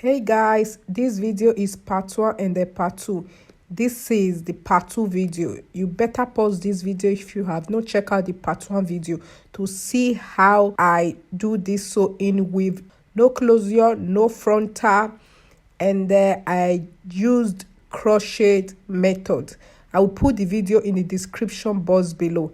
Hey guys, this video is part 1 and the part 2. This is the part 2 video. You better pause this video if you have not checked out the part 1 video to see how I do this sewing with no closure, no frontal, and I used crochet method. I will put the video in the description box below.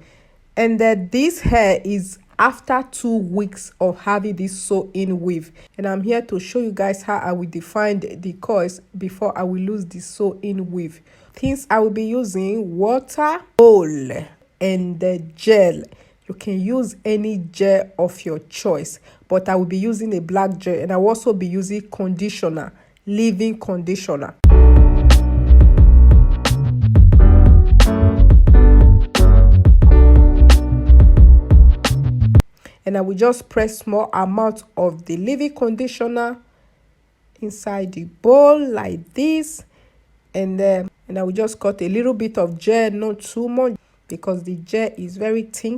And this hair is after 2 weeks of having this sew-in weave, and I'm here to show you guys how I will define the coils before I will lose the sew-in weave. Things I will be using: water, bowl, and the gel. You can use any gel of your choice, but I will be using a black gel, and I will also be using conditioner, leave-in conditioner. And I will just press small amount of the leave-in conditioner inside the bowl like this, and I will just cut a little bit of gel, not too much, because the gel is very thin.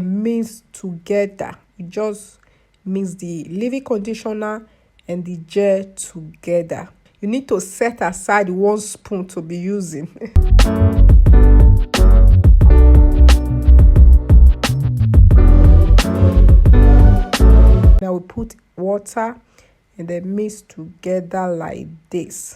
Mix together. You just mix the leave-in conditioner and the gel together. You need to set aside 1 spoon to be using. Now we put water and then mix together like this.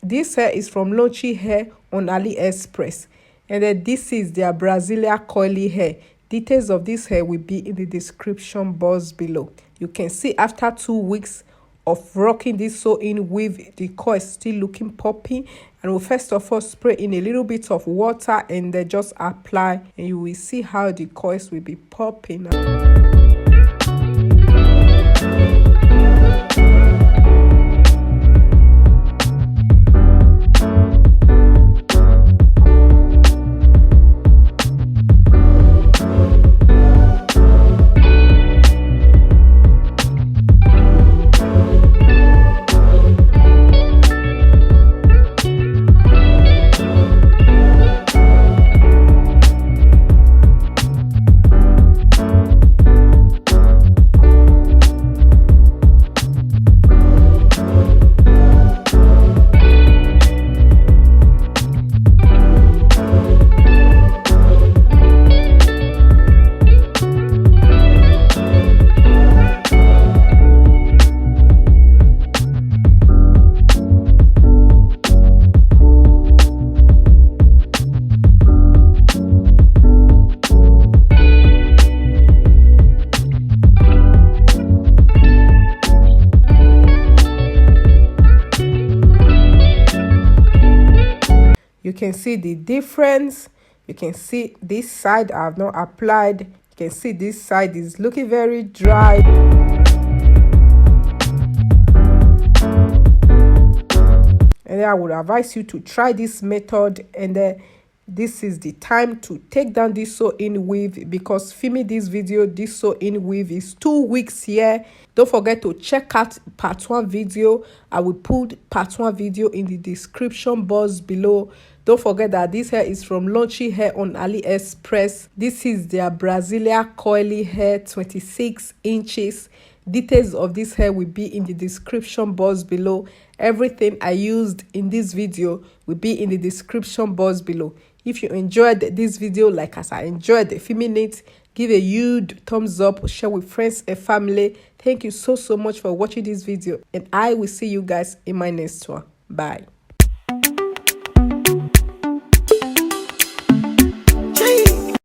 This hair is from Longqi Hair on Aliexpress, and then this is their Brazilian coily hair. Details of this hair will be in the description box below. You can see after 2 weeks of rocking this sew-in weave, the coil is still looking poppy. And we'll first of all spray in a little bit of water and then just apply, and you will see how the coils will be popping. You can see the difference. You can see this side I have not applied. You can see this side is looking very dry. And I would advise you to try this method, and this is the time to take down this sew-in weave, because filming this video, this sew-in weave is 2 weeks here. Don't forget to check out part 1 video. I will put part 1 video in the description box below. Don't forget that this hair is from Longqi Hair on Aliexpress. This is their Brazilian coily hair, 26 inches. Details of this hair will be in the description box below. Everything I used in this video will be in the description box below. If you enjoyed this video like as I enjoyed filming it, give a huge thumbs up, share with friends and family. Thank you so much for watching this video, and I will see you guys in my next one. Bye.